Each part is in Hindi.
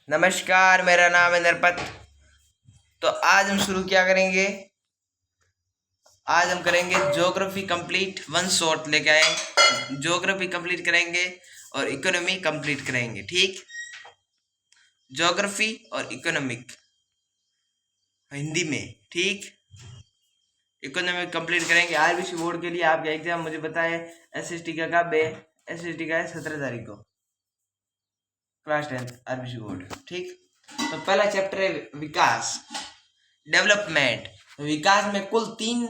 नमस्कार, मेरा नाम है नरपत। तो आज हम शुरू क्या करेंगे? आज हम करेंगे ज्योग्राफी कंप्लीट वन शॉट लेके आए। ज्योग्राफी कंप्लीट करेंगे और इकोनॉमी कंप्लीट करेंगे। ठीक, ज्योग्राफी और इकोनॉमिक हिंदी में। ठीक, इकोनॉमिक कंप्लीट करेंगे। आरबीसी बोर्ड के लिए आपका एग्जाम मुझे बताए एसएसटी का कब है? एसएसटी का है 17 तारीख को, क्लास 10 आरबीसी बोर्ड। ठीक, तो पहला चैप्टर है विकास, डेवलपमेंट। विकास में कुल तीन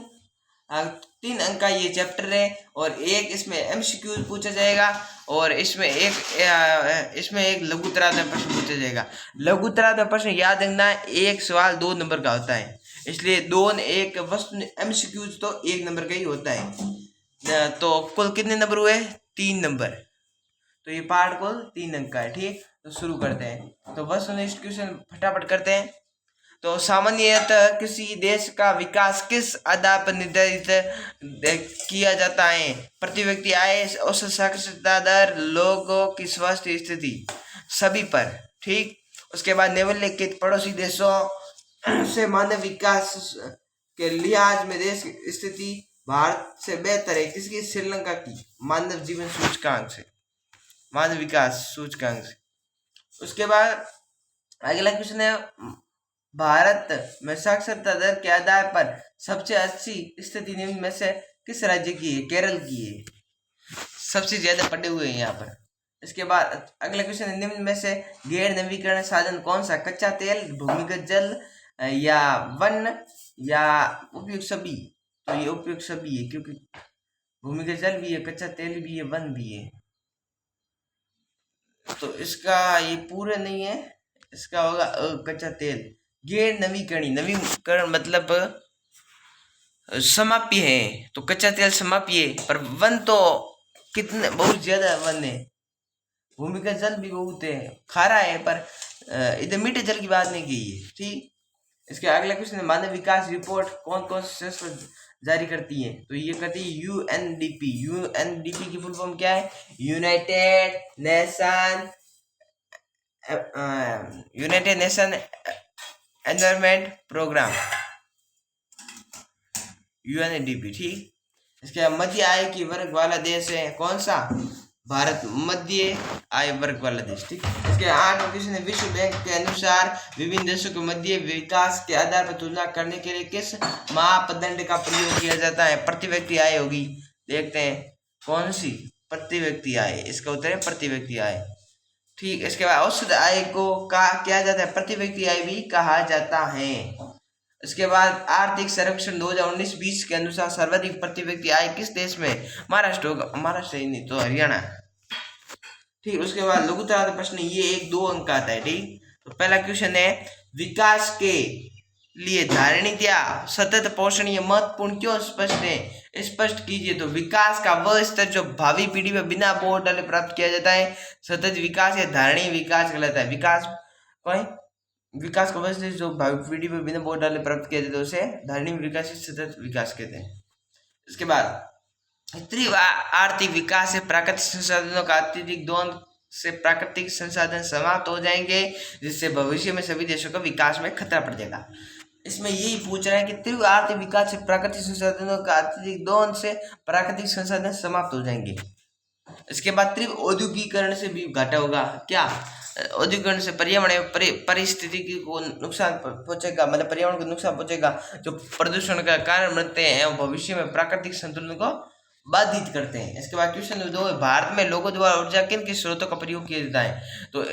अंक का ये चैप्टर है और एक इसमें एमसीक्यू पूछा जाएगा और इसमें एक लघुत्तरात्मक प्रश्न पूछा जाएगा। लघुत्तरात्मक प्रश्न याद रखना, एक सवाल 2 नंबर का होता है, इसलिए एक वस्तु एमसीक्यू तो 1 नंबर का ही होता है। तो कुल कितने नंबर हुए? 3 नंबर। तो ये पार्ट कुल 3 अंक का है। ठीक, तो शुरू करते हैं। तो वस्तुनिष्ठ क्वेश्चन फटाफट करते हैं। तो सामान्यतः किसी देश का विकास किस आधार पर निर्धारित किया जाता है? प्रति व्यक्ति आय, औसत साक्षरता दर, लोगों की स्वास्थ्य स्थिति, सभी पर। ठीक, उसके बाद निम्नलिखित पड़ोसी देशों से मानव विकास के लिहाज में देश की स्थिति भारत से बेहतर है किसकी? श्रीलंका की मानव जीवन सूचकांक से, मानव विकास सूचकांक से। उसके बाद अगला क्वेश्चन है, भारत में साक्षरता दर के आधार पर सबसे अच्छी स्थिति निम्न में से किस राज्य की है? केरल की है, सबसे ज्यादा पढ़े हुए हैं यहाँ पर। इसके बाद अगला क्वेश्चन है, निम्न में से गैर नवीकरण साधन कौन सा? कच्चा तेल, भूमिगत जल या वन या उपयुक्त सभी? तो ये उपयुक्त सभी है, क्योंकि भूमिगत जल भी है, कच्चा तेल भी है, वन भी है। तो इसका ये पूरे नहीं है, इसका होगा कच्चा तेल। गैर नवीकरणीय, नवीकरण मतलब समाप्य है, तो कच्चा तेल समाप्य है, पर वन तो कितने बहुत ज्यादा वन है। भूमिगत जल भी बहुत है, खारा है, पर इधर मीठे जल की बात नहीं की है। ठीक, इसके अगला क्वेश्चन है, मानव विकास रिपोर्ट कौन कौन से संस्था जारी करती है? तो ये करती है यूएनडीपी। यूएनडीपी की फुल फॉर्म क्या है? United nation environment programme, UNDP. ठीक, इसके मध्य आय की वर्ग वाला देश है कौन सा? भारत मध्य आय वर्ग वाला देश। ठीक, इसके 8 क्वेश्चन है, विश्व बैंक के अनुसार विभिन्न देशों के मध्य विकास के आधार पर तुलना करने के लिए किस मापदंड का प्रयोग किया जाता है? प्रति व्यक्ति आय होगी। देखते हैं कौन सी? प्रति व्यक्ति आय, इसका उत्तर है प्रति व्यक्ति आय। ठीक, इसके बाद औसत आय को क्या जाता है? प्रति व्यक्ति आय भी कहा जाता है। इसके बाद आर्थिक सर्वेक्षण 2019-20 के अनुसार सर्वाधिक प्रति व्यक्ति आय किस देश में? महाराष्ट्र होगा। महाराष्ट्र ही नहीं तो हरियाणा। ठीक, उसके बाद लघुत्तरात्मक प्रश्न, ये 1-2 अंक का आता है। ठीक, तो पहला क्वेश्चन है, विकास के लिए धारणीय सतत पोषणीय महत्वपूर्ण क्यों स्पष्ट है? स्पष्ट कीजिए। तो विकास का वह स्तर जो भावी पीढ़ी में बिना बोझ डाले प्राप्त किया जाता है, सतत विकास या धारणीय विकास कहलाता है। विकास का वह स्तर जो भावी पीढ़ी में बिना बोझ डाले प्राप्त किया जाता है उसे धारणीय विकास या सतत विकास कहते हैं। इसके बाद तीव्र आर्थिक विकास से प्राकृतिक संसाधनों का अत्यधिक दोहन से प्राकृतिक संसाधन समाप्त हो जाएंगे, जिससे भविष्य में सभी देशों का विकास में खतरा पड़ जाएगा। इसमें यही पूछ रहा है कि तीव्र आर्थिक विकास से प्राकृतिक संसाधनों का अत्यधिक दोहन से प्राकृतिक संसाधन समाप्त हो जाएंगे। इसके बाद तीव्र औद्योगिकरण से भी घाटा होगा। क्या? औद्योगिकरण से पर्यावरण परिस्थिति को नुकसान पहुंचेगा, मतलब पर्यावरण को नुकसान पहुंचेगा, जो प्रदूषण का कारण बनते हैं और भविष्य में प्राकृतिक संतुलन को बाधित करते हैं। इसके बाद क्वेश्चन 2 है, भारत में लोगों द्वारा ऊर्जा किन किन स्रोतों का प्रयोग किया जाता है? तो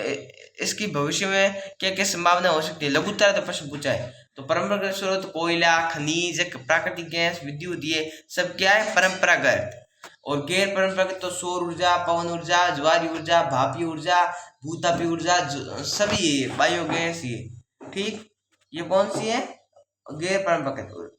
इसकी भविष्य में क्या क्या संभावना हो सकती है? लघुत्तरात्मक प्रश्न पूछा है। तो परंपरागत स्रोत कोयला, खनिज, प्राकृतिक गैस, विद्युत, ये सब क्या है? परंपरागत। और गैर परंपरागत तो सौर ऊर्जा, पवन ऊर्जा, ज्वारी ऊर्जा, भापी ऊर्जा, भूतापी ऊर्जा, सभी है, बायोगैस ये। ठीक, ये कौन सी है? गैर परंपरागत।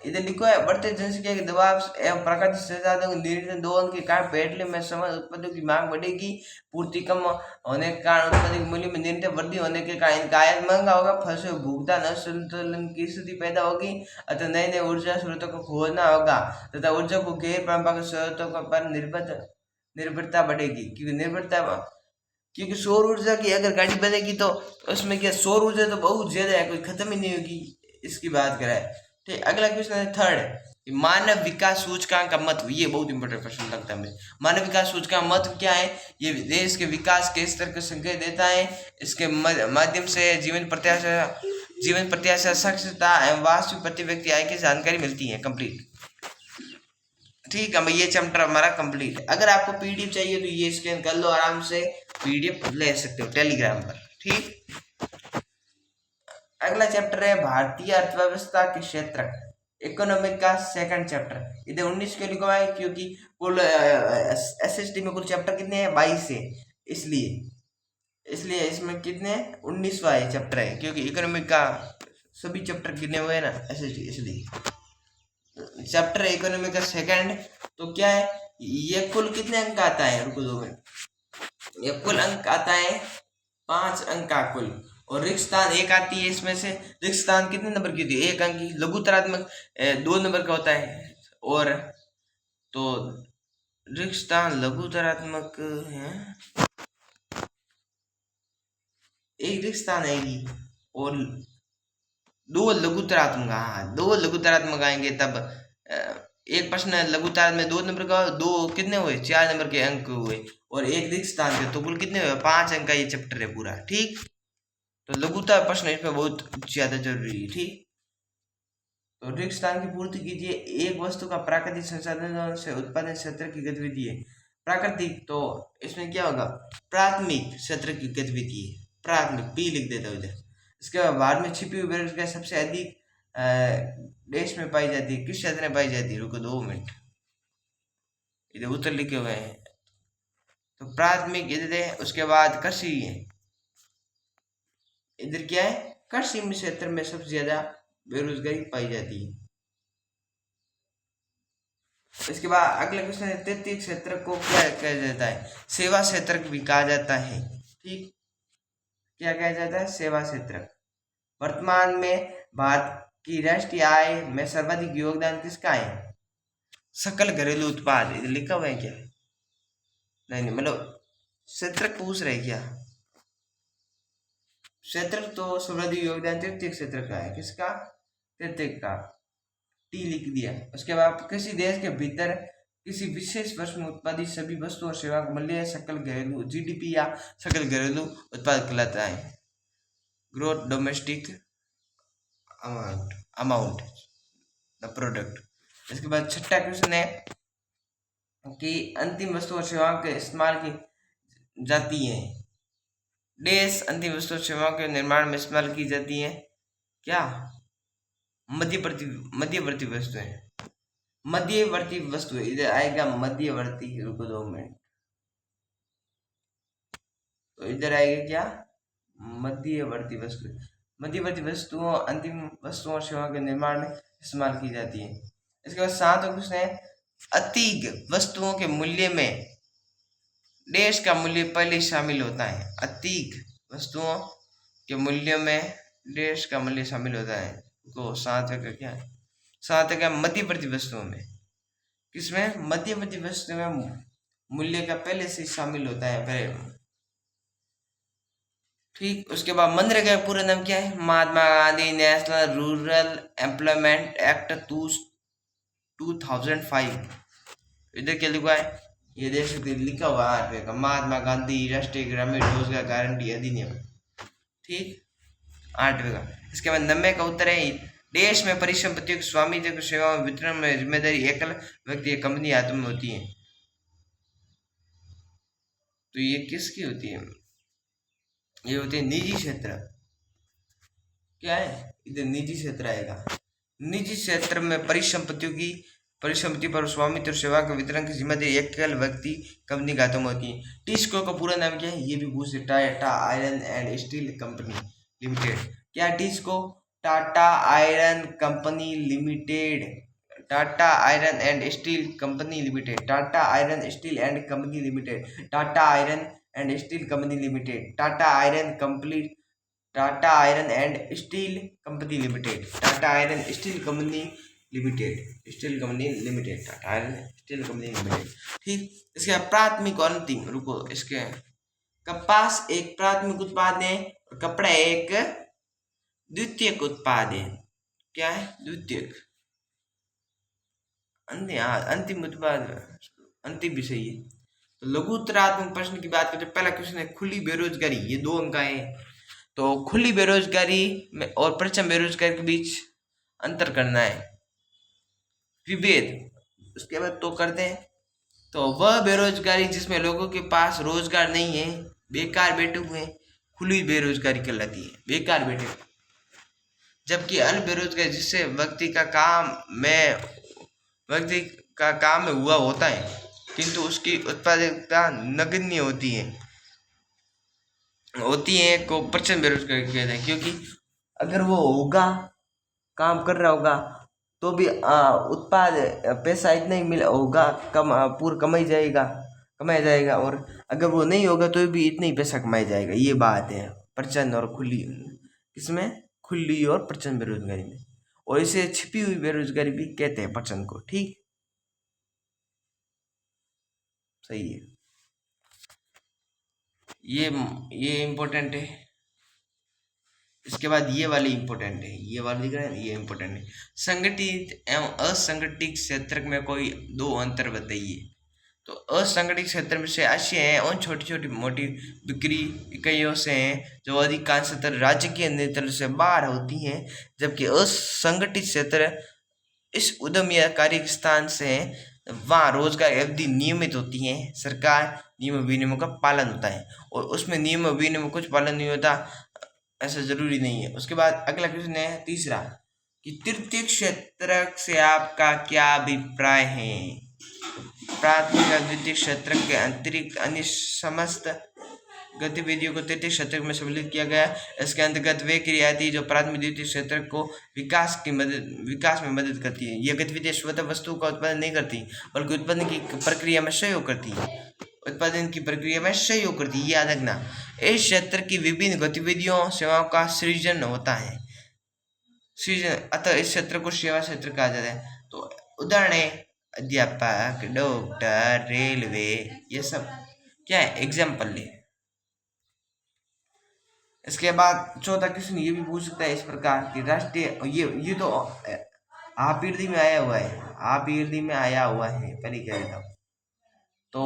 इधर लिखो है, बढ़ते जनसंख्या के दबाव एवं प्राकृतिक संसाधनों के निरंतर दोहन के कारण पेट्रोलियम में समग्र उत्पादों की मांग बढ़ेगी। पूर्ति कम होने के कारण उत्पादन मूल्य में निरंतर वृद्धि होने के कारण इनका आयात महंगा होगा। फसलों भुगतान असंतुलन की स्थिति पैदा होगी, अतः नए नए ऊर्जा स्रोतों को खोजना होगा तथा ऊर्जा को गैर परंपरागत स्रोतों पर निर्भरता बढ़ेगी, क्योंकि क्योंकि सौर ऊर्जा की अगर गाड़ी बनेगी तो उसमें क्या, सौर ऊर्जा तो बहुत ज्यादा है, कोई खत्म ही नहीं होगी, इसकी बात कराए। ठीक, अगला क्वेश्चन है थर्ड, मानव विकास सूचकांक का महत्व। ये बहुत इंपॉर्टेंट प्रश्न लगता है मुझे। मानव विकास सूचकांक का महत्व क्या है? ये देश के विकास के स्तर को संकेत देता है। इसके माध्यम से जीवन प्रत्याशा, साक्षरता एवं वास्तविक प्रति व्यक्ति आय की जानकारी मिलती है। कंप्लीट। ठीक है, ये चैप्टर हमारा कंप्लीट है। अगर आपको पीडीएफ चाहिए तो ये स्कैन कर लो, आराम से पीडीएफ ले सकते हो टेलीग्राम पर। ठीक, अगला चैप्टर है भारतीय अर्थव्यवस्था के क्षेत्र, इकोनॉमिक का सेकंड चैप्टर। इधर 19 क्यों लिखा है? क्योंकि कुल एसएसटी में कुल चैप्टर कितने हैं? 22 है, इसलिए इसमें कितने 19वां है चैप्टर है, क्योंकि इकोनॉमिक का सभी चैप्टर गिने हुए हैं ना एसएसटी, इसलिए चैप्टर इकोनॉमिक का सेकंड। तो क्या है ये, कुल कितने अंक आता है? रुको 2 मिनट। ये कुल अंक आता है 5 अंक का कुल, और रिक्त स्थान 1 आती है। इसमें से रिक्त स्थान कितने नंबर की होती है? 1 अंक की। लघुतरात्मक 2 नंबर का होता है, और तो रिक्त स्थान लघुतरात्मक है, एक रिक्त स्थान आएगी और 2 लघुतरात्मक। हाँ, 2 लघुतरात्मक आएंगे तब एक प्रश्न लघुतार में 2 नंबर का, 2 कितने हुए? 4 नंबर के अंक हुए, और एक रिक्त स्थान के, तो कुल कितने हुए? 5 अंक का ये चैप्टर है पूरा। ठीक, तो लघुता प्रश्न इसमें बहुत ज्यादा जरूरी है। ठीक, तो रिक्त स्थान की पूर्ति कीजिए। एक वस्तु का प्राकृतिक संसाधनों से उत्पादन क्षेत्र की गतिविधि है। प्राकृतिक, तो इसमें क्या होगा? प्राथमिक क्षेत्र की गतिविधि है, प्राथमिक, पी लिख देता हूँ इधर। इसके बाद में छिपी हुई बेरोजगारी सबसे अधिक देश में पाई जाती है, किस क्षेत्र में पाई जाती है? रुको 2 मिनट, इधर उत्तर लिखे हुए हैं। तो प्राथमिक इधर है, उसके बाद कृषि है, इधर क्या है? कृषि क्षेत्र में सबसे ज्यादा बेरोजगारी पाई जाती है। इसके बाद अगला क्वेश्चन है, तृतीय क्षेत्र को क्या कहा जाता है? सेवा क्षेत्र भी कहा जाता है। ठीक, क्या कहा जाता है? सेवा क्षेत्र। वर्तमान में भारत की राष्ट्रीय आय में सर्वाधिक योगदान किसका है? सकल घरेलू उत्पाद, इधर लिखा हुआ है क्या? नहीं, मतलब क्षेत्र पूछ रहे क्या? क्षेत्र तो सर्वाधिक योगदान तृतीय क्षेत्र का है। किसका? तृतीय का, टी लिख दिया। उसके बाद किसी देश के भीतर किसी विशेष वर्ष में उत्पादित सभी वस्तु और सेवा का मूल्य सकल घरेलू, जीडीपी या सकल घरेलू उत्पाद कहलाता है। Growth domestic amount the product. इसके बाद छठा क्वेश्चन है कि अंतिम वस्तु और सेवाओं के इस्तेमाल की जाती है। देश अंतिम वस्तु और सेवाओं के निर्माण में इस्तेमाल की जाती है। क्या? मध्यवर्ती वस्तुएं, मध्यवर्ती वस्तु, इधर आएगा मध्यवर्ती। रुको 2 मिनट, तो इधर आएगा क्या? मध्यवर्ती वस्तु। मध्यवर्ती वस्तुओं अंतिम वस्तुओं और सेवाओं के निर्माण में इस्तेमाल की जाती है। इसके बाद 7वां क्वेश्चन है, अतिग वस्तुओं के मूल्य में देश का मूल्य पहले शामिल होता है। अतिग वस्तुओं के मूल्य में देश का मूल्य शामिल होता है। को 7वें का क्या है? 7वें का मध्यवर्ती वस्तुओं में, किसमें? मध्यवर्ती वस्तु में मूल्य का पहले से शामिल होता है पहले। ठीक, उसके बाद मनरेगा का पूरा नाम क्या है? Mahatma Gandhi national rural employment act 2005। इधर क्या लिखा है? ये देख सकते लिखा हुआ 8वें का, महात्मा गांधी राष्ट्रीय ग्रामीण रोजगार गारंटी अधिनियम। ठीक, 8वें का। इसके बाद 90 का उत्तर है, देश में परिसंपत्तियों के स्वामित्व की सेवाओं वितरण में जिम्मेदारी एकल व्यक्ति या कंपनी हाथों में होती है। तो ये किसकी होती है? ये होते हैं निजी क्षेत्र। क्या है? इधर निजी क्षेत्र आएगा। निजी क्षेत्र में परिसंपत्ति पर स्वामित्व और सेवा के वितरण की जिम्मेदारी एकल व्यक्ति कंपनी के हाथों में होती है। टिस्को का पूरा नाम क्या है? ये भी पूछ सकता है। Tata iron and steel company limited. क्या TISCO? Tata iron company limited, Tata iron and steel company limited, Tata iron steel and company limited, Tata iron and steel company limited, Tata iron complete, Tata iron and steel company limited, Tata iron steel company limited, steel company limited, Tata iron steel company limited. ठीक, इसके प्राथमिक और अंतिम, रुको, इसके कपास एक प्राथमिक उत्पाद है और कपड़ा एक द्वितीयक उत्पाद है। क्या है? द्वितीयक। अंतिम उत्पाद, अंतिम भी सही है। तो लघु उत्तरात्मक प्रश्न की बात करें, पहला क्वेश्चन है खुली बेरोजगारी, ये 2 अंक आए। तो खुली बेरोजगारी में और प्रचंड बेरोजगारी के बीच अंतर करना है, विभेद। उसके बाद तो करते हैं। तो वह बेरोजगारी जिसमें लोगों के पास रोजगार नहीं है, बेकार बैठे हुए हैं, खुली बेरोजगारी कहलाती है, बेकार बैठे। जबकि अल्प बेरोजगारी जिससे व्यक्ति का काम में हुआ होता है किंतु उसकी उत्पादकता नगण्य होती है को प्रचंड बेरोजगारी कहते हैं। क्योंकि अगर वो होगा, काम कर रहा होगा तो भी उत्पाद पैसा इतना ही मिल होगा, पूरा कमाया जाएगा, और अगर वो नहीं होगा तो भी इतना ही पैसा कमाया जाएगा। ये बात है प्रचंड और खुली, इसमें खुली और प्रचंड बेरोजगारी में। और इसे छिपी हुई बेरोजगारी भी कहते हैं प्रचंड को। ठीक, सही है। ये इम्पोर्टेंट है। इसके बाद ये वाली इम्पोर्टेंट है, ये वाली दिख रहा है, ये इम्पोर्टेंट है। संगठित एवं असंगठित क्षेत्र में कोई 2 अंतर बताइए। तो असंगठित क्षेत्र में से ऐसे हैं उन छोटी छोटी मोटी बिक्री इकाइयों से हैं जो अधिकांशतः राज्य के नियंत्रण से बाहर होती हैं, जबकि असंगठित क्षेत्र इस उद्यम या कार्य स्थान से हैं वहाँ रोजगार अवधि नियमित होती है, सरकार नियम विनियमों का पालन होता है, और उसमें नियम विनियम कुछ पालन नहीं होता ऐसा जरूरी नहीं है। उसके बाद अगला क्वेश्चन है तीसरा कि तृतीय क्षेत्र से आपका क्या अभिप्राय है। प्राथमिक और द्वितीय क्षेत्र के अतिरिक्त अन्य समस्त गतिविधियों को तृतीय क्षेत्र में सम्मिलित किया गया। इसके अंतर्गत वे क्रिया आती है जो प्राथमिक द्वितीय क्षेत्र को विकास में मदद करती है। यह गतिविधियां स्वतः वस्तु का उत्पादन नहीं करती बल्कि उत्पादन की प्रक्रिया में सहयोग करती है, ये याद रखना। इस क्षेत्र की विभिन्न गतिविधियों सेवाओं का सृजन होता है, अतः इस क्षेत्र को सेवा क्षेत्र कहा जाता है। तो उदाहरण है अध्यापक, डॉक्टर, रेलवे, ये सब क्या है, एग्जाम्पल ले। इसके बाद चौथा क्वेश्चन ये भी पूछ सकता है इस प्रकार कि राष्ट्रीय, ये तो आपीर्दी में आया हुआ है, पहले क्या था। तो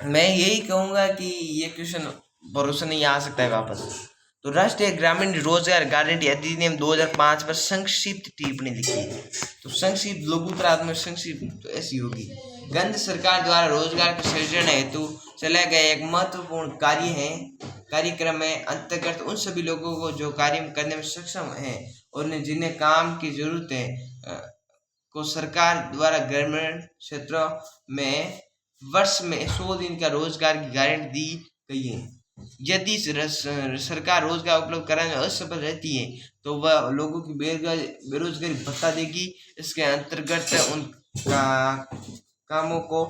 मैं यही कहूँगा कि ये क्वेश्चन भरोसा नहीं आ सकता है वापस। तो राष्ट्रीय ग्रामीण रोजगार गारंटी अधिनियम 2005 पर संक्षिप्त टिप्पणी लिखी है। तो संक्षिप्त लघुतरात्मक संक्षिप्त तो ऐसी होगी, केंद्र सरकार द्वारा रोजगार के सृजन हेतु चलाया गया एक महत्वपूर्ण कार्यक्रम है। अंतर्गत उन सभी लोगों को जो कार्य करने में सक्षम हैं और जिन्हें काम की जरूरत है को सरकार द्वारा ग्रामीण क्षेत्रों में वर्ष में 100 दिन का रोजगार की गारंटी दी गई है। यदि सरकार रोजगार उपलब्ध कराने में असफल रहती है तो वह लोगों की बेरोजगारी भत्ता देगी। इसके अंतर्गत उन कामों को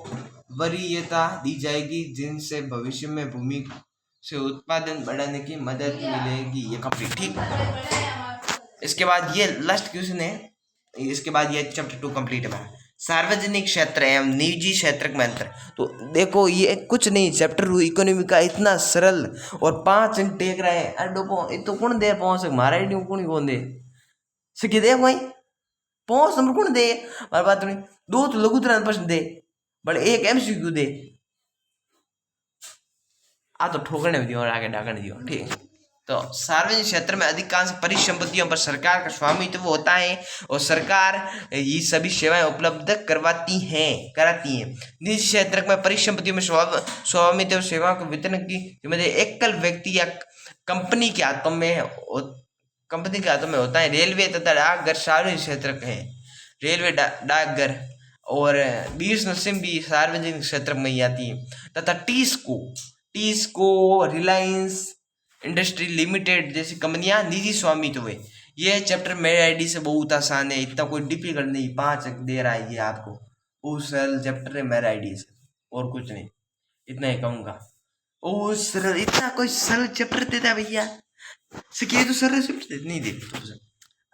वरीयता दी जाएगी जिनसे भविष्य में भूमि से उत्पादन बढ़ाने की मदद मिलेगी। ये कंप्लीट, ठीक। इसके बाद ये लास्ट क्वेश्चन है, इसके बाद ये चैप्टर 2 कंप्लीट है। सार्वजनिक क्षेत्र एवं निजी क्षेत्र में अंतर। तो देखो ये कुछ नहीं, चैप्टर 2 इकोनॉमी का इतना सरल और 5 अंक टेक रहा है। अरे डोपो ये तो कौन दे पहुंच मारा ही नहीं, कौन दे सके दे भाई 5 नंबर कौन दे, और बात नहीं 2 तो लघुतरात्मक प्रश्न दे, बड़े 1 एमसीक्यू दे, आ तो ठोकने दियो और आगे डाकने दियो, ठीक। तो सार्वजनिक क्षेत्र में अधिकांश परिसंपत्तियों पर सरकार का स्वामित्व होता है और सरकार ये सभी सेवाएं उपलब्ध कराती है। निजी क्षेत्र में परिसंपत्तियों में स्वामित्व सेवाओं के वितरण की जिम्मेदारी एकल व्यक्ति या कंपनी के हाथों में होता है। रेलवे तथा डाकघर सार्वजनिक क्षेत्र है, रेलवे डाकघर और बीएस नर्सिंग भी सार्वजनिक क्षेत्र में ही आती है। तथा टीस्को, रिलायंस इंडस्ट्री लिमिटेड जैसी कंपनियां निजी स्वामित्व है। ये चैप्टर मेरे आईडी से बहुत आसान है, इतना कोई डिफिकल्ट नहीं, 5 अंक दे रहा है ये आपको, बहुत सरल चैप्टर है मेरे आईडी से, और कुछ नहीं, इतना ही कहूँगा। ओ सरल, इतना कोई सरल चैप्टर देता भैया, सिक्के तो सरल चैप्टर नहीं देते।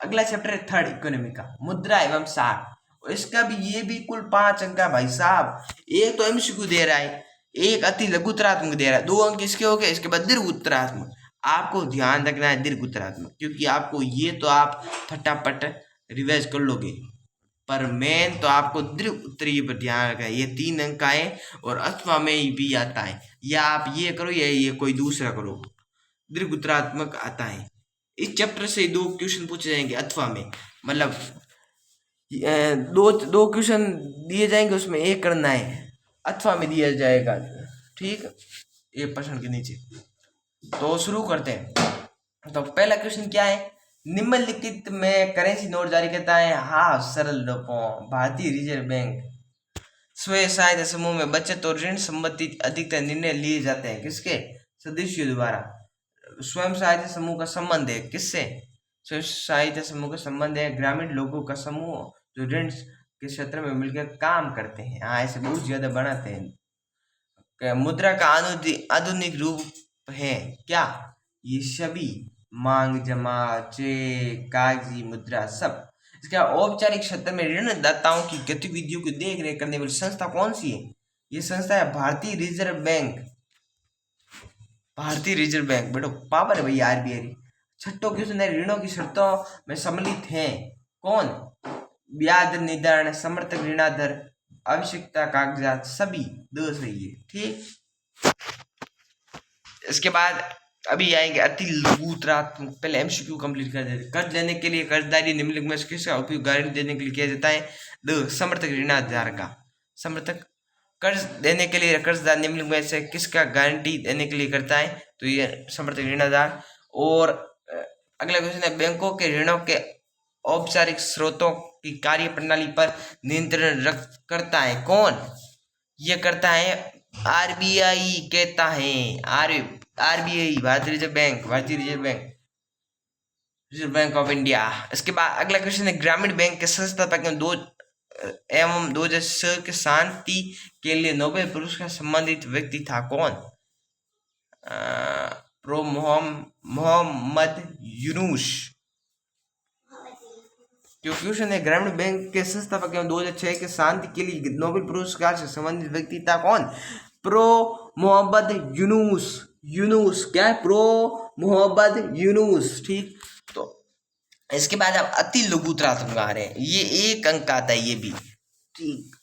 अगला चैप्टर है 3rd इकोनॉमी का, मुद्रा एवं साख। इसका भी ये भी कुल 5 अंक का भाई साहब, एक तो एमसीक्यू दे रहा है, एक अति लघु उत्तरात्मक दे रहा है, 2 अंक इसके हो गए। इसके बाद दीर्घ उत्तरात्मक, आपको ध्यान रखना है दीर्घ उत्तरात्मक, क्योंकि आपको ये तो आप फटाफट रिवाइज कर लोगे, पर मेन तो आपको दीर्घ उत्तरीय पर ध्यान रखना है। ये 3 अंक आए और अथवा में भी आता है, या आप ये करो या ये कोई दूसरा करो, दीर्घ उत्तरात्मक आता है। इस चैप्टर से 2 क्वेश्चन पूछे जाएंगे अथवा में, मतलब दो क्वेश्चन दिए जाएंगे, उसमें एक करना है, अथवा में दिया जाएगा, ठीक, 1% के नीचे। तो शुरू करते हैं। तो पहला क्वेश्चन क्या है, निम्नलिखित में करेंसी नोट जारी करता है। हाँ, सरल रूपों, भारतीय रिजर्व बैंक स्वयं सहायता समूह में बचत और ऋण संबंधी अधिकतर निर्णय लिए जाते हैं किसके, सदस्यों द्वारा। स्वयं सहायता समूह का संबंध है किससे, स्वयं सहायता समूह का संबंध है ग्रामीण लोगों का समूह जो ऋण के क्षेत्र में मिलकर काम करते हैं। हाँ, ऐसे बहुत ज्यादा बनाते हैं। मुद्रा का आधुनिक रूप है क्या, ये सभी मांग जमा, चेक, कागजी मुद्रा सब। इसका औपचारिक क्षेत्र में ऋणदाताओं की गतिविधियों की देख रेख करने वाली संस्था कौन सी है, ये संस्था है भारतीय रिजर्व बैंक। भारतीय रिजर्व बैंक बेटो पावर है भैया, आरबीआई। छठो क्वेश्चन है, ऋणों की शर्तों में सम्मिलित हैं कौन, ब्याज दर निर्धारण, समर्थक ऋणाधर, आवश्यकता कागजात, सभी 2 सही है, ठीक। इसके बाद अभी आएंगे अति लघु उत्तरात्मक। पहले एमसीक्यू कंप्लीट कर देते। कर्ज लेने के लिए कर्जदारी निम्नलिखित में किसका उपयोग गारंटी देने के लिए किया जाता है, 2 समर्थक ऋणाधार का। समर्थक कर्ज देने के लिए कर्जदार निम्नलिखित में से किसका गारंटी देने के लिए करता है, तो ये समर्थक ऋणाधार। और अगला क्वेश्चन है, बैंकों के ऋणों के औपचारिक स्रोतों की कार्य प्रणाली पर नियंत्रण रख करता है कौन, ये करता है आरबीआई कहता है, आरबीआई भारतीय रिजर्व बैंक, भारतीय reserve bank, reserve bank of India. इसके बाद अगला क्वेश्चन है, ग्रामीण बैंक के संस्थापक एवं 2006 के शांति के लिए नोबेल पुरस्कार संबंधित व्यक्ति था कौन, प्रो मोहम्मद यूनुस। जो क्वेश्चन है, ग्रामीण बैंक के संस्थापक एवं 2006 के शांति के लिए नोबेल पुरस्कार से संबंधित व्यक्ति था कौन, प्रो मोहम्मद यूनुस। यूनुस क्या है, प्रो मोहम्मद यूनुस, ठीक। तो इसके बाद आप अति लघु उत्तरात्मक आ रहे हैं, ये 1 अंक आता है ये भी, ठीक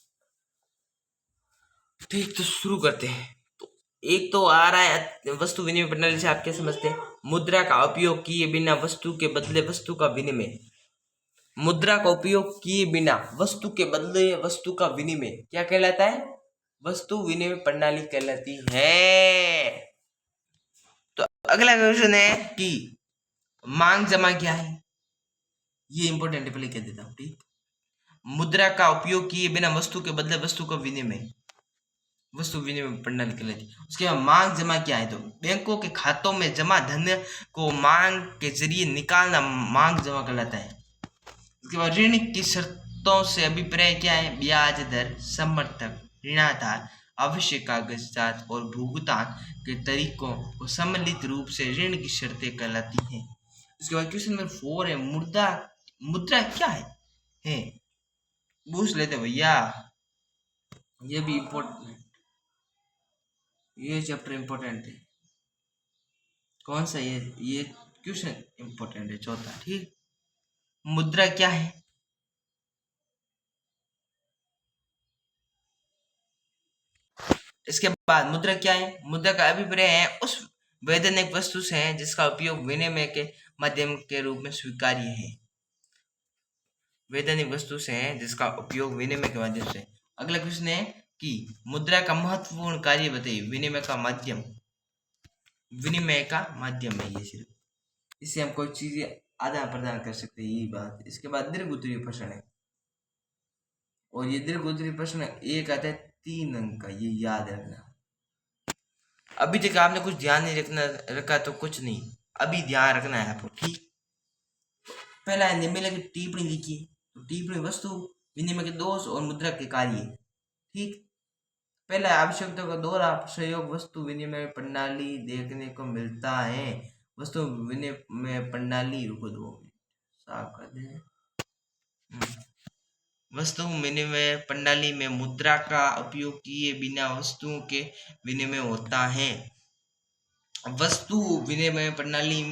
ठीक। तो शुरू करते हैं। तो एक तो आ रहा है वस्तु विनिमय प्रणाली से आप क्या समझते हैं, मुद्रा का उपयोग किए बिना वस्तु के बदले वस्तु का विनिमय। मुद्रा का उपयोग किए बिना वस्तु के बदले वस्तु का विनिमय क्या कहलाता है, वस्तु विनिमय प्रणाली कहलाती है। तो अगला क्वेश्चन है कि मांग जमा क्या है, ये इंपॉर्टेंट है, पहले कह देता हूं, ठीक। मुद्रा का उपयोग किए बिना वस्तु के बदले वस्तु का विनिमय, वस्तु विनिमय प्रणाली कहलाती है। उसके बाद मांग जमा क्या है, तो बैंकों के खातों में जमा धन को मांग के जरिए निकालना मांग जमा कहलाता है। उसके बाद ऋण की शर्तों से अभिप्राय क्या है, ब्याज दर, समर्थक ऋणाधार, आवश्यक कागजात और भुगतान के तरीकों को सम्मिलित रूप से ऋण की शर्तें कहलाती हैं। उसके बाद क्वेश्चन नंबर 4 है, मुद्रा मुद्रा क्या है पूछ लेते भैया, ये भी इम्पोर्टेंट, ये चैप्टर इम्पोर्टेंट है। कौन सा, ये क्वेश्चन इम्पोर्टेंट है, चौथा, ठीक। मुद्रा क्या है, इसके बाद मुद्रा क्या है, मुद्रा का अभिप्राय है उस वैधानिक वस्तु से है जिसका उपयोग विनिमय के माध्यम के रूप में स्वीकार्य है। वैधानिक वस्तु से है जिसका उपयोग विनिमय के माध्यम से। अगला क्वेश्चन है कि मुद्रा का महत्वपूर्ण कार्य बताइए, विनिमय का माध्यम, विनिमय का माध्यम है ये, सिर्फ इससे हम कोई चीजें आदान प्रदान कर सकते हैं, यही बात। इसके बाद दीर्घ उत्तरीय प्रश्न है, और ये दीर्घ उत्तरीय प्रश्न एक आता है 3 अंक का, ये याद रखना। अभी तक आपने कुछ ध्यान नहीं रखा तो कुछ नहीं, अभी ध्यान रखना है आपको, ठीक। पहला है, निम्नलिखित टिप्पणी लिखिए। तो टिप्पणी वस्तु विनिमय के दोष और मुद्रा के कार्य, ठीक। पहला आवश्यकता का दोहरा सहयोग वस्तु विनिमय प्रणाली देखने को मिलता है। वस्तु विनिमय प्रणाली, रुको 2 मिनट साफ कर दे। वस्तु विनिमय प्रणाली में मुद्रा का उपयोग किए बिना वस्तुओं के विनिमय होता है। वस्तु विनिमय प्रणाली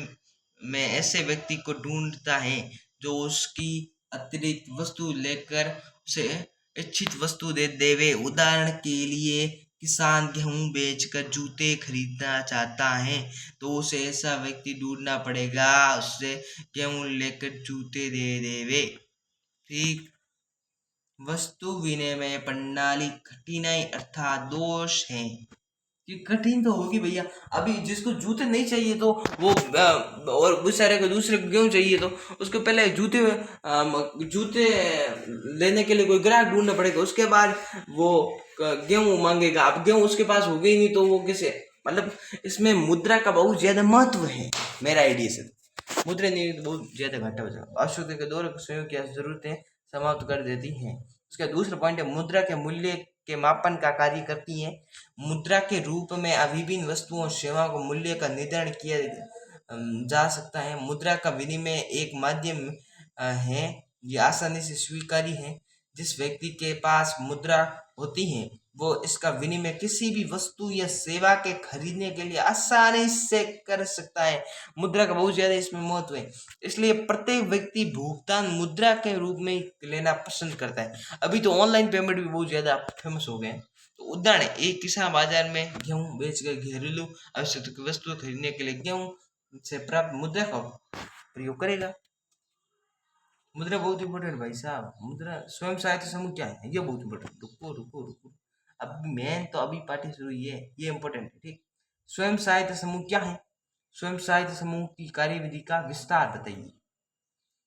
में ऐसे व्यक्ति को ढूंढता है जो उसकी अतिरिक्त वस्तु लेकर उसे इच्छित वस्तु दे देवे। उदाहरण के लिए किसान गेहूं बेचकर जूते खरीदना चाहता है तो उसे ऐसा व्यक्ति ढूंढना पड़ेगा उससे गेहूं लेकर जूते दे देवे। ठीक। वस्तु विनिमय प्रणाली कठिनाई अर्थात दोष है। ये कठिन तो होगी भैया। अभी जिसको जूते नहीं चाहिए तो वो और बेचारे को दूसरे को गेहूं चाहिए तो उसको पहले जूते लेने के लिए कोई ग्राहक ढूंढना पड़ेगा, उसके बाद वो गेहूं मांगेगा। अब गेहूं उसके पास हो गई नहीं तो वो कैसे, मतलब इसमें मुद्रा का बहुत ज्यादा महत्व है मेरा आइडिया से। मुद्रा नहीं तो बहुत ज्यादा घाटा हो जाएगा। आवश्यकता के दौर सहयोग की जरूरतें समाप्त कर देती हैं। उसका दूसरा पॉइंट है मुद्रा के मूल्य के मापन का कार्य करती है। मुद्रा के रूप में विभिन्न वस्तुओं और सेवाओं को मूल्य का निर्धारण किया जा सकता है। मुद्रा का विनिमय एक माध्यम है, ये आसानी से स्वीकार्य है। जिस व्यक्ति के पास मुद्रा होती है वो इसका विनिमय किसी भी वस्तु या सेवा के खरीदने के लिए आसानी से कर सकता है। मुद्रा का बहुत ज्यादा इसमें महत्व है, इसलिए प्रत्येक व्यक्ति भुगतान मुद्रा के रूप में लेना पसंद करता है। अभी तो ऑनलाइन पेमेंट भी बहुत ज्यादा फेमस हो गए हैं। तो उदाहरण, एक किसान बाजार में गेहूं बेचकर घरेलू आवश्यकता की वस्तुएं खरीदने के लिए गेहूं से प्राप्त मुद्रा का प्रयोग करेगा। मुद्रा बहुत इंपॉर्टेंट भाई साहब। मुद्रा स्वयं सहायता समूह क्या है, ये बहुत इंपॉर्टेंट। रुको रुको रुको, अब मेन तो अभी पार्टी शुरू हुई है, ये इंपॉर्टेंट है। ठीक। स्वयं सहायता समूह क्या है? स्वयं सहायता समूह की कार्यविधि का विस्तार बताइए।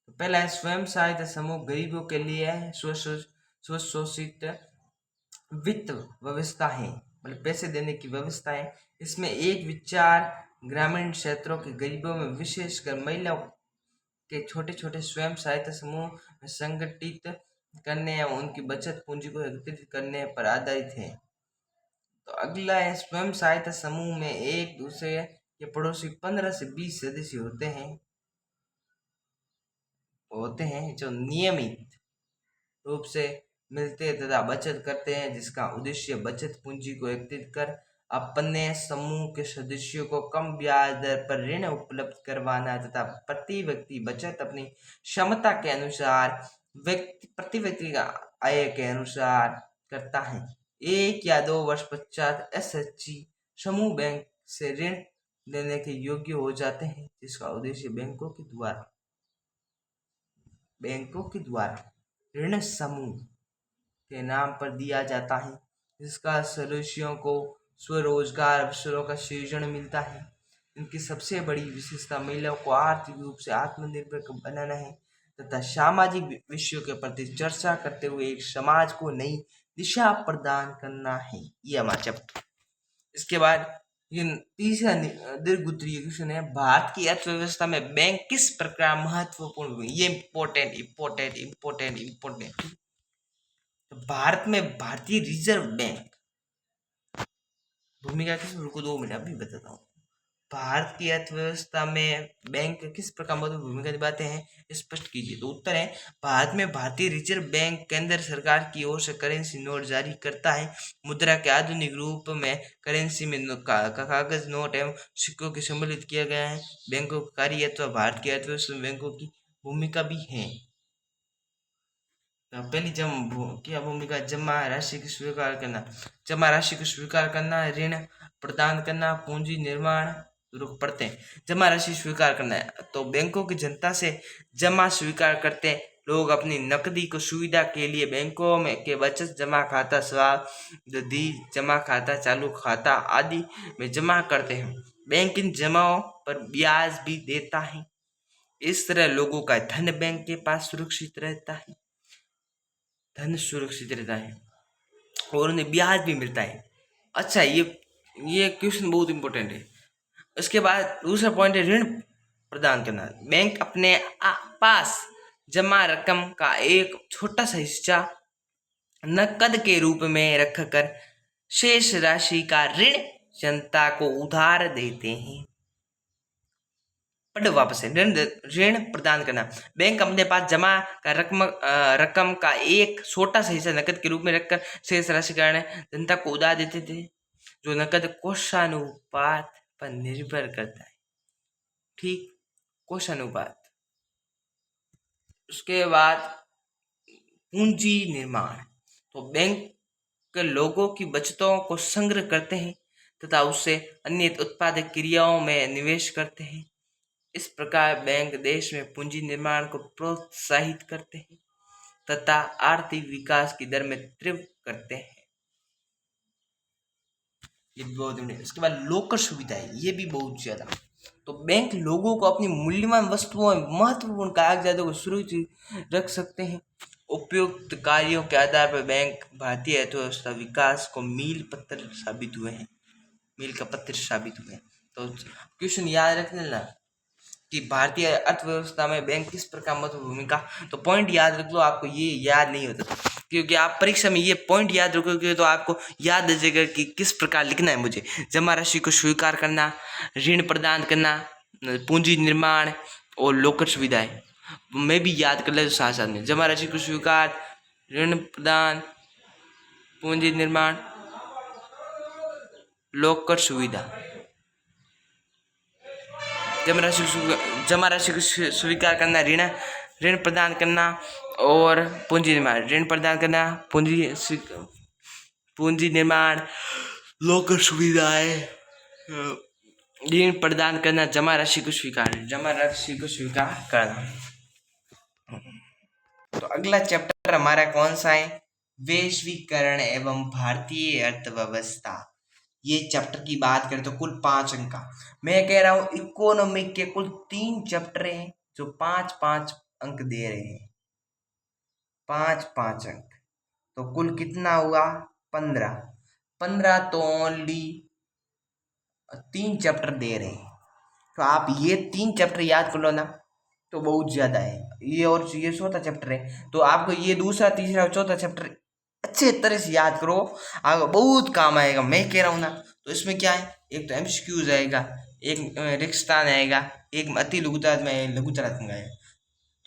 तो पहला है स्वयं सहायता समूह गरीबों के लिए स्वशोषित वित्त व्यवस्था है, मतलब पैसे देने की व्यवस्था है। इसमें एक विचार ग्रामीण क्षेत्रों के गरीबों में विशेषकर महिलाओं के छोटे छोटे स्वयं सहायता समूह में संगठित करने या उनकी बचत पूंजी को एकत्रित करने पर आधारित है। तो अगला है स्वयं सहायता समूह में एक दूसरे के पड़ोसी 15 से 20 सदस्य होते हैं जो नियमित रूप से मिलते तथा बचत करते हैं, जिसका उद्देश्य बचत पूंजी को एकत्रित कर अपने समूह के सदस्यों को कम ब्याज दर पर ऋण उपलब्ध करवाना तथा प्रति व्यक्ति बचत अपनी क्षमता के अनुसार प्रति व्यक्ति का आय के अनुसार करता है। 1 या 2 वर्ष पश्चात एसएचजी समूह बैंक से ऋण लेने के योग्य हो जाते हैं, जिसका उद्देश्य बैंकों के द्वारा ऋण समूह के नाम पर दिया जाता है, जिसका सदस्यों को स्वरोजगार अवसरों का सृजन मिलता है। इनकी सबसे बड़ी विशेषता महिलाओं को आर्थिक रूप से आत्मनिर्भर बनाना है तथा सामाजिक विषयों के प्रति चर्चा करते हुए एक समाज को नई दिशा प्रदान करना है। ये हमारा चैप्टर। इसके बाद ये तीसरा दीर्घ उत्तरीय क्वेश्चन है, भारत की अर्थव्यवस्था में बैंक किस प्रकार महत्वपूर्ण? ये इंपॉर्टेंट इंपॉर्टेंट इंपॉर्टेंट इंपॉर्टेंट। तो भारत में भारतीय रिजर्व बैंक भूमिका किस, रुको 2 मिनट अभी बताता हूँ। भारत की अर्थव्यवस्था में बैंक किस प्रकार महत्वपूर्ण भूमिका निभाते हैं, स्पष्ट कीजिए। तो उत्तर है, भारत में भारतीय रिजर्व बैंक केंद्र सरकार की ओर से करेंसी नोट जारी करता है। मुद्रा के आधुनिक रूप में करेंसी में कागज नोट एवं सिक्कों के सम्मिलित किया गया है। बैंकों का कार्य अथवा भारत की अर्थव्यवस्था में बैंकों की भूमिका भी है। पहली क्या भूमिका? जमा राशि को स्वीकार करना, जमा राशि को स्वीकार करना, ऋण प्रदान करना, पूंजी निर्माण रुक पड़ते हैं। जमा राशि स्वीकार करना है तो बैंकों की जनता से जमा स्वीकार करते हैं। लोग अपनी नकदी को सुविधा के लिए बैंकों में के बचत जमा खाता, सावधि जमा खाता, चालू खाता आदि में जमा करते हैं। बैंक इन जमाओं पर ब्याज भी देता है। इस तरह लोगों का धन बैंक के पास सुरक्षित रहता है, धन सुरक्षित रहता है और उन्हें ब्याज भी मिलता है। अच्छा, ये क्वेश्चन बहुत इंपॉर्टेंट है। उसके बाद दूसरा पॉइंट है ऋण प्रदान करना। बैंक अपने पास जमा रकम का एक छोटा सा हिस्सा नकद के रूप में रखकर शेष राशि का ऋण जनता को उधार देते हैं। पढ़ वापस है ऋण प्रदान करना। बैंक अपने पास जमा का रकम का एक छोटा सा हिस्सा नकद के रूप में रखकर शेष राशि का जनता को उधार देते थे, जो नकद कोषानुपात पर निर्भर करता है। ठीक, कोषानुपात। उसके बाद पूंजी निर्माण। तो बैंक लोगों की बचतों को संग्रह करते हैं तथा उससे अन्य उत्पादक क्रियाओं में निवेश करते हैं। इस प्रकार बैंक देश में पूंजी निर्माण को प्रोत्साहित करते हैं तथा आर्थिक विकास की दर में तीव्र करते हैं। ये बहुत इसके बाद लोकर सुविधाएं, ये भी बहुत ज्यादा। तो बैंक लोगों को अपनी मूल्यवान वस्तुओं महत्वपूर्ण कागजातों को सुरक्षित रख सकते हैं। उपयुक्त कार्यों के आधार पर बैंक भारतीय अर्थव्यवस्था विकास को मील का पत्थर साबित हुए हैं। तो क्वेश्चन याद रखने ना कि भारतीय अर्थव्यवस्था में बैंक किस प्रकार महत्वपूर्ण भूमिका, तो पॉइंट याद रख लो, आपको ये याद नहीं होता था क्योंकि आप परीक्षा में ये पॉइंट याद रखोगे तो आपको याद आ जाएगा कि किस प्रकार लिखना है मुझे। जमा राशि को स्वीकार करना, ऋण प्रदान करना, पूंजी निर्माण और लोकर सुविधाएं, मैं भी याद कर ले साथ साथ में। जमा राशि को स्वीकार, ऋण प्रदान, पूंजी निर्माण, लोकर सुविधा। जमा राशि को स्वीकार करना, ऋण प्रदान करना और पूंजी निर्माण। ऋण प्रदान करना, पूंजी निर्माण, लोकर सुविधाएं, ऋण प्रदान करना, जमा राशि को स्वीकार करना। तो अगला चैप्टर हमारा कौन सा है? वैश्वीकरण एवं भारतीय अर्थव्यवस्था। ये चैप्टर की बात करें तो कुल 5 अंक का। मैं कह रहा हूं इकोनॉमिक के कुल 3 चैप्टर हैं जो 5-5 अंक दे रहे हैं, 5-5 अंक। तो कुल कितना हुआ? 15। तो ओनली 3 चैप्टर दे रहे हैं, तो आप ये 3 चैप्टर याद कर लो ना, तो बहुत ज्यादा है ये। और ये चौथा चैप्टर है, तो आपको ये दूसरा, तीसरा और चौथा चैप्टर अच्छे तरह से याद करो, आपको बहुत काम आएगा, मैं कह रहा हूँ ना। तो इसमें क्या है, एक तो एमसीक्यूज आएगा, एक रेगिस्तान आएगा, एक अति लघुतात्मक में लघुचारात्मक आएगा।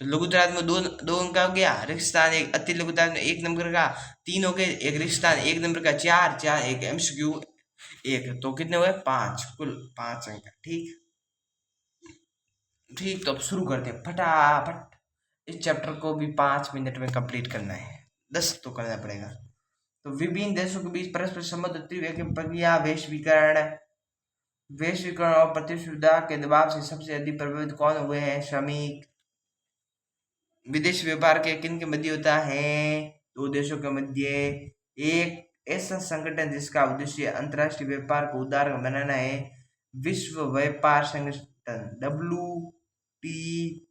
तो लघुचारात्मक में दो अंक हो गया, रेगिस्तान एक, अति लघुतात्मक 1 नंबर का 3 हो गए, एक रेगिस्तान 1 नंबर का 4, एक एमसीक्यू 1, तो कितने हुए? 5, कुल 5 अंक। ठीक, तो अब शुरू करते हैं फटाफट। इस चैप्टर को भी 5 मिनट में कंप्लीट करना है, 10 तो करना पड़ेगा। तो विभिन्न देशों के बीच परस्पर संबंध प्रक्रिया, वैश्वीकरण और प्रतिस्पर्धा के दबाव से सबसे अधिक प्रभावित कौन हुए हैं? श्रमिक। विदेश व्यापार के किन के मध्य होता है? 2 देशों के मध्य। एक ऐसा संगठन जिसका उद्देश्य अंतरराष्ट्रीय व्यापार को उदार बनाना है, विश्व व्यापार संगठन WTO,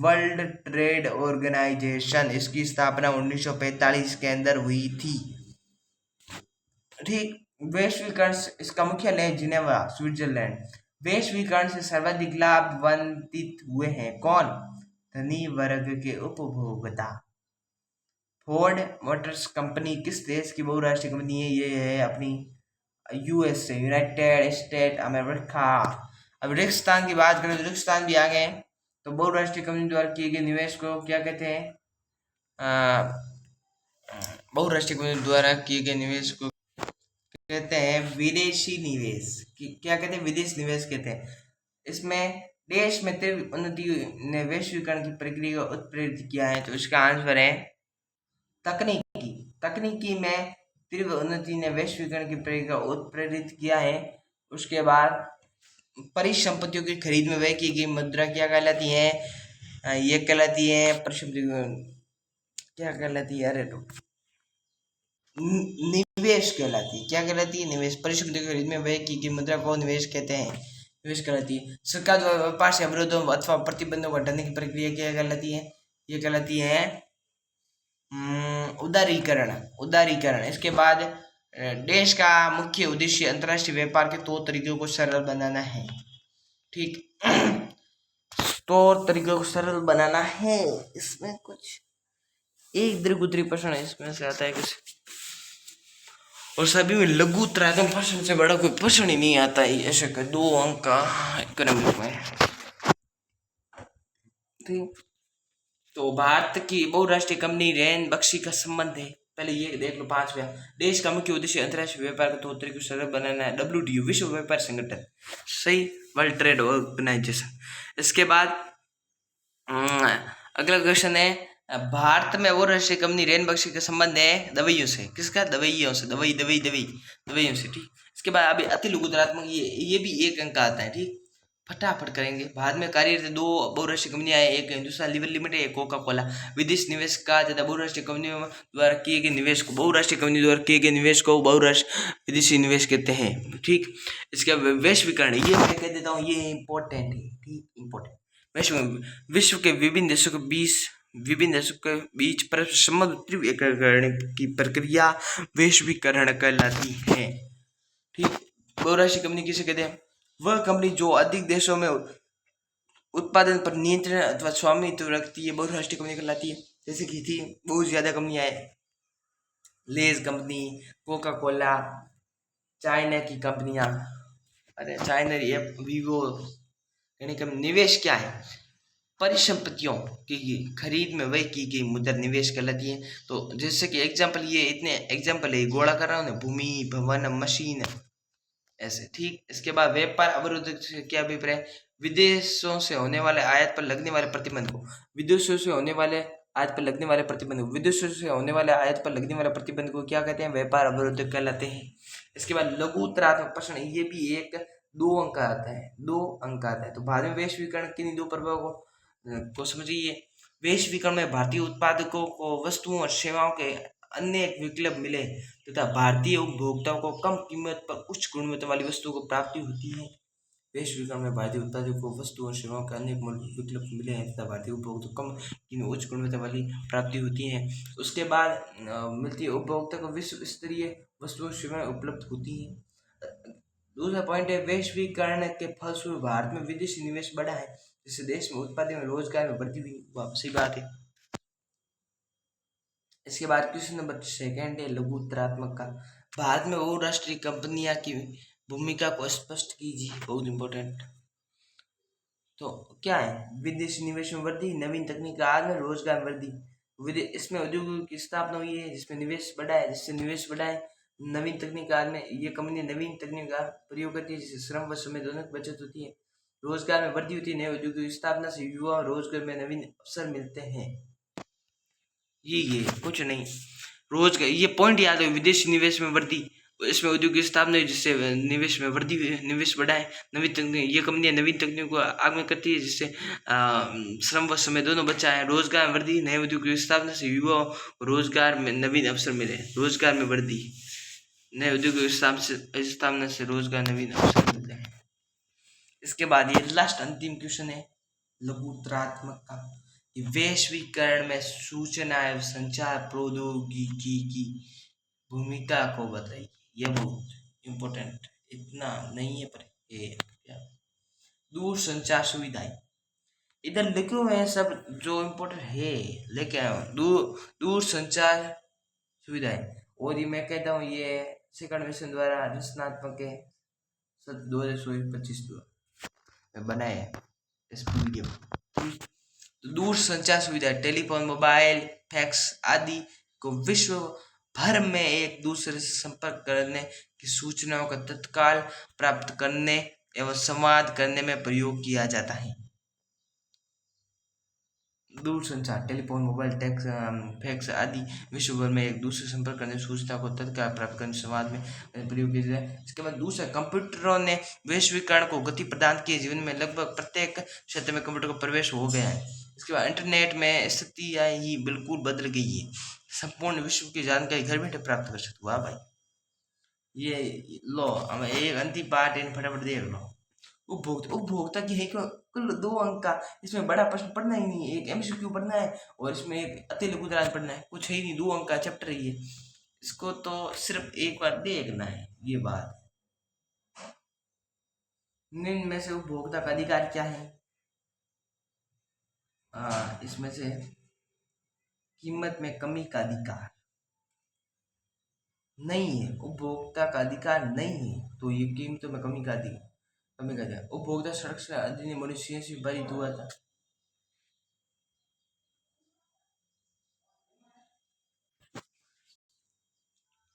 वर्ल्ड ट्रेड ऑर्गेनाइजेशन। इसकी स्थापना 1945 के अंदर हुई थी। ठीक, वैश्वीकरण, इसका मुख्यालय जिनेवा, स्विट्जरलैंड। वैश्वीकरण से सर्वाधिक लाभान्वित हुए हैं कौन? धनी वर्ग के उपभोक्ता। फोर्ड मोटर्स कंपनी किस देश की बहुराष्ट्रीय कंपनी है? ये है अपनी यूएसए, यूनाइटेड स्टेट अमेरिका। अब रेगिस्तान की बात करें तो रेगिस्तान भी आ गए। तो बहुराष्ट्रीय कंपनी द्वारा किए गए निवेश को क्या कहते हैं? बहुराष्ट्रीय कंपनी द्वारा किए गए निवेश को कहते हैं विदेशी निवेश। क्या कहते हैं? विदेश निवेश कहते हैं। इसमें देश में तीव्र उन्नति ने वैश्वीकरण की प्रक्रिया को उत्प्रेरित किया है, तो इसका आंसर है तकनीकी में तीव्र उन्नति ने वैश्वीकरण की प्रक्रिया को उत्प्रेरित किया है। उसके बाद परिसंपत्तियों की खरीद में व्यय की गई मुद्रा क्या कहलाती है? ये कहलाती है क्या कहलाती है? अरे निवेश कहलाती है। क्या कहलाती है? निवेश। परिसंपत्तियों की खरीद में व्यय की गई मुद्रा को निवेश कहते हैं, निवेश कहलाती है। सरकार द्वारा व्यापार से अवरोधों अथवा प्रतिबंधों को हटाने की प्रक्रिया क्या कहलाती है? ये कहलाती है उदारीकरण। इसके बाद देश का मुख्य उद्देश्य अंतर्राष्ट्रीय व्यापार के तौर तरीकों को सरल बनाना है। ठीक, तौर तरीकों को सरल बनाना है। इसमें कुछ एक दीर्घ उत्तरी प्रश्न इसमें से आता है कुछ। और सभी में लघु त्रात्मक प्रश्न से बड़ा कोई प्रश्न ही नहीं आता है। ऐसे कर 2 अंक का इकोनॉमिक में। ठीक, तो भारत की बहुराष्ट्रीय कंपनी रैन बख्शी का संबंध है। पहले ये देख लो। 5वां, देश का मुख्य उद्देश्य अंतर्राष्ट्रीय व्यापार के तौर तरीकों को सरल बनाना है। WTO विश्व व्यापार संगठन, सही, वर्ल्ड ट्रेड ऑर्गेनाइजेशन। इसके बाद अगला क्वेश्चन है, भारत में वो राष्ट्रीय कंपनी रैन बख्शी का संबंध है दवाइयों से। किसका? दवाइयों से। दवाइयों से। ठीक, इसके बाद अभी अति लघुतरात्मक, ये भी 1 अंक आता है। ठीक, फटाफट करेंगे। भारत में कार्यरत 2 बहुराष्ट्रीय कंपनियां हैं, एक हिंदुस्तान लीवर लिमिटेड, एक कोका कोला। विदेश निवेश का तथा बहुराष्ट्रीय कंपनियों द्वारा किए गए निवेश को, बहुराष्ट्रीय कंपनी द्वारा किए गए निवेश को बहुराष्ट्रीय विदेशी निवेश कहते हैं। ठीक, इसका वैश्वीकरण, ये मैं कह देता हूँ, ये इंपॉर्टेंट है। ठीक, इंपॉर्टेंट। विश्व के विभिन्न देशों के बीच परस्पर संबंध तीव्रीकरण की प्रक्रिया वैश्वीकरण कहलाती है। ठीक, बहुराष्ट्रीय कंपनी किसे कहते हैं? वह कंपनी जो अधिक देशों में उत्पादन पर नियंत्रण अथवा स्वामित्व रखती है, बहुराष्ट्रीय कंपनी कहलाती है। जैसे कि थी बहुत ज्यादा कंपनियां हैं, लेज कंपनी, कोका कोला, चाइना की कंपनियां, अरे चाइना वीवो। निवेश क्या है? परिसंपत्तियों की खरीद में वही की गई मुद्रा निवेश कहलाती है। तो जैसे कि एग्जाम्पल, ये इतने एग्जाम्पल है, गोला कर रहा हूँ ना, भूमि, भवन, मशीन, ऐसे। ठीक, इसके बाद व्यापार अवरोध से क्या अभिप्राय? विदेशों से होने वाले आयात पर लगने वाले प्रतिबंध को, विदेशों से होने वाले आयात पर लगने वाले प्रतिबंध को क्या कहते हैं? व्यापार अवरोध कहलाते हैं। इसके बाद लघुतरात्मक प्रश्न, ये भी 2 अंक आता है। 2 अंक आता है। तो भारत में वैश्वीकरण किन्हीं 2 प्रभावों को समझिए। वैश्वीकरण में भारतीय उत्पादकों को वस्तुओं और सेवाओं के अनेक विकल्प मिले तथा भारतीय उपभोक्ताओं को कम कीमत पर उच्च गुणवत्ता वाली वस्तुओं को प्राप्ति होती है। वैश्वीकरण में भारतीय उत्पादकों को वस्तुओं और सेवाओं के अनेक विकल्प मिले हैं तथा भारतीय उपभोक्ताओं को कम कीमत उच्च गुणवत्ता वाली प्राप्ति होती है। उसके बाद मिलती है उपभोक्ता को विश्व स्तरीय वस्तुओं सेवाएं उपलब्ध होती हैं। दूसरा पॉइंट है, वैश्वीकरण के फलस्वरूप भारत में विदेशी निवेश बढ़ा है, जिससे देश में उत्पादन में रोजगार में वृद्धि हुई। वापसी बात है। इसके बाद क्वेश्चन नंबर 2 है लघुतरात्मक का। भारत में बहुराष्ट्रीय कंपनियां की भूमिका को स्पष्ट कीजिए। बहुत इंपॉर्टेंट। तो क्या है? विदेशी निवेश में वृद्धि, नवीन तकनीक का आगमन, रोजगार वृद्धि। इसमें उद्योगों की स्थापना हुई है, जिसमें निवेश बढ़ा है, नवीन तकनीक का आगमन, ये कंपनी नवीन तकनीक का प्रयोग करती है, जिससे श्रम व समय दोनों की बचत होती है। रोजगार में वृद्धि होती है, नए उद्योगों की स्थापना से युवा रोजगार में नवीन अवसर मिलते हैं। ये कुछ नहीं, रोजगार, ये पॉइंट याद है। विदेशी निवेश में वृद्धि, इसमें उद्योग की स्थापना है, जिससे निवेश में वृद्धि, निवेश बढ़ा है। नवीन तकनीक, ये कंपनियां नवीन तकनीक को आगमन करती है, जिससे श्रम व समय दोनों बचा है। रोजगार में वृद्धि, नए उद्योग की स्थापना से युवा रोजगार में नवीन अवसर मिले। रोजगार में वृद्धि, नए उद्योग की स्थापना से रोजगार नवीन अवसर मिलते हैं। इसके बाद ये लास्ट अंतिम क्वेश्चन है लघुतरात्मक का। वैश्वीकरण में सूचना एवं संचार प्रौद्योगिकी की भूमिका को बताइए। यह बहुत इम्पोर्टेंट, इतना नहीं है पर दूर संचार सुविधाएं, इधर लिखे हुए हैं सब जो इम्पोर्टेंट है, लेके आया हूँ। दूर संचार सुविधाएं, और ये मैं कहता हूँ ये सेकंड मिशन द्वारा रचनात्मक है, 2025 बनाए हैं इस वीडियो। दूर संचार सुविधा, टेलीफोन, मोबाइल, फैक्स आदि को विश्व भर में एक दूसरे से संपर्क करने की सूचनाओं का तत्काल प्राप्त करने एवं संवाद करने में प्रयोग किया जाता है। दूर संचार, टेलीफोन, मोबाइल, फैक्स आदि विश्व भर में एक दूसरे से संपर्क करने, सूचना को तत्काल प्राप्त करने, संवाद में प्रयोग किया जाता है। इसके बाद दूसरा, कंप्यूटरों ने वैश्वीकरण को गति प्रदान की। जीवन में लगभग प्रत्येक क्षेत्र में कंप्यूटर का प्रवेश हो गया है। इसके बाद इंटरनेट में स्थिति ही बिल्कुल बदल गई है। संपूर्ण विश्व की जानकारी घर बैठे प्राप्त कर सकते। वाह भाई, ये लो हमें एक अंतिम पार्ट इन फटाफट देख लो। उपभोक्ता की है कुल 2 अंक का, इसमें बड़ा प्रश्न पढ़ना ही नहीं है, एक MCQ पढ़ना है और इसमें एक अति लघुतराज पढ़ना है, कुछ है ही नहीं। 2 अंक का चैप्टर ही है, इसको तो सिर्फ एक बार देखना है। ये बात, निम्न में से उपभोक्ता का अधिकार क्या है? इसमें से कीमत में कमी का अधिकार, नहीं है, उपभोक्ता का अधिकार नहीं है, तो ये कीमतों में कमी कर दिया। उपभोक्ता संरक्षण अधिनियम 1986 पारित हुआ था।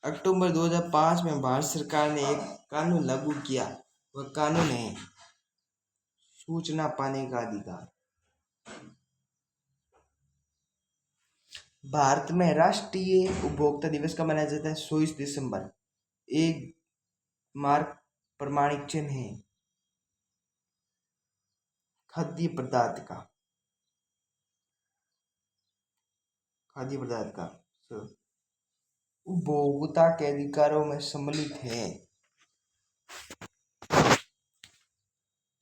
अक्टूबर 2005 में भारत सरकार ने एक कानून लागू किया। वह कानून है सूचना पाने का अधिकार। भारत में राष्ट्रीय उपभोक्ता दिवस कब मनाया जाता है? 24 दिसंबर। एक मार्क प्रमाणिक चिन्ह है खाद्य पदार्थ का, उपभोक्ता के अधिकारों में सम्मिलित है।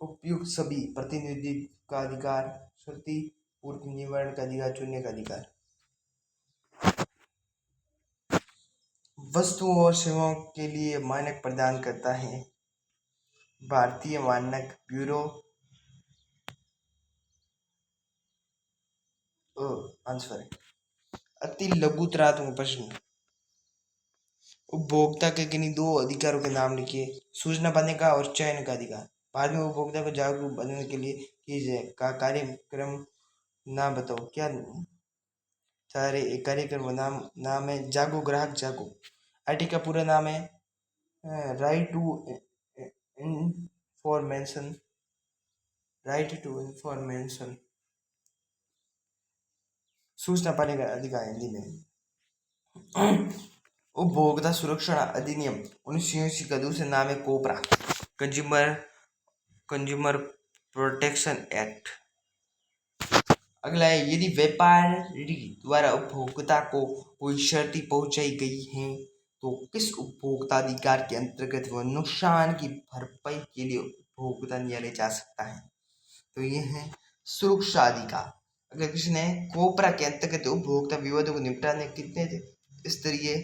उपयुक्त सभी प्रतिनिधित्व का अधिकार, क्षति पूर्ति निवारण का अधिकार, चुनने का अधिकार। वस्तुओं और सेवाओं के लिए मानक प्रदान करता है भारतीय मानक ब्यूरो। आंसर है अति लघुतरात्मक प्रश्न। उपभोक्ता के किन्हीं दो अधिकारों के नाम लिखिए। सूचना पाने का और चयन का अधिकार। बाद में उपभोक्ता को जागरूक बनाने के लिए कीजिए का कार्यक्रम नाम बताओ। क्या सारे कार्यक्रम नाम है जागो ग्राहक जागो। आरटी का पूरा नाम है राइट टू इंफॉर्मेशन, सूचना पाने का अधिकार हिंदी में। उपभोक्ता सुरक्षा अधिनियम 1980 का दूसरा नाम है कोपरा, कंज्यूमर प्रोटेक्शन एक्ट। अगला है यदि व्यापारी द्वारा उपभोक्ता को कोई क्षति पहुंचाई गई है तो किस उपभोक्ता अधिकार के अंतर्गत वह नुकसान की भरपाई के लिए उपभोक्ता न्यायालय जा सकता है? तो ये है सुरक्षा अधिकार। अगर किसी ने कोपरा के अंतर्गत उपभोक्ता विवादों को निपटाने कितने स्तरीय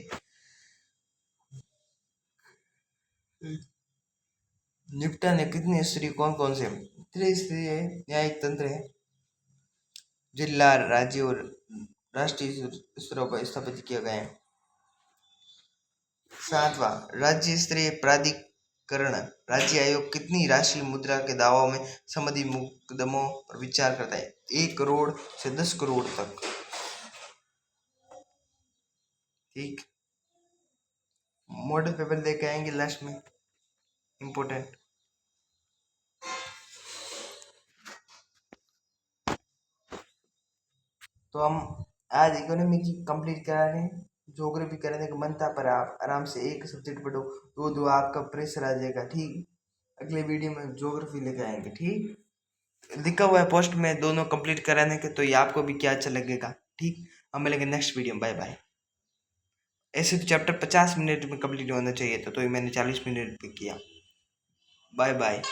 कितने स्तरीय कौन कौन से त्रिस्तरीय न्यायिक तंत्र है, जिला, राज्य और राष्ट्रीय स्तरों पर स्थापित किया गया है। 7वां राज्य स्तरीय प्राधिकरण। राज्य आयोग कितनी राशि मुद्रा के दावों में संबंधित मुकदमों पर विचार करता है? 1 करोड़ से 10 करोड़ तक। ठीक, मॉडल पेपर लेके आएंगे लास्ट में, इम्पोर्टेंट। तो हम आज इकोनॉमी की कंप्लीट करा रहे हैं। ज्योग्राफी करने का मन था पर आप आराम से एक सब्जेक्ट पढ़ो, दो आपका प्रेशर आ जाएगा। ठीक, अगले वीडियो में ज्योग्राफी लेकर आएंगे। ठीक, लिखा हुआ है पोस्ट में दोनों कंप्लीट कराने के, तो ये आपको भी क्या अच्छा लगेगा। ठीक, हम मिलेंगे नेक्स्ट वीडियो में। Bye bye. ऐसे तो चैप्टर 50 मिनट में कंप्लीट होना चाहिए था, तो ये मैंने 40 मिनट पे किया। Bye bye.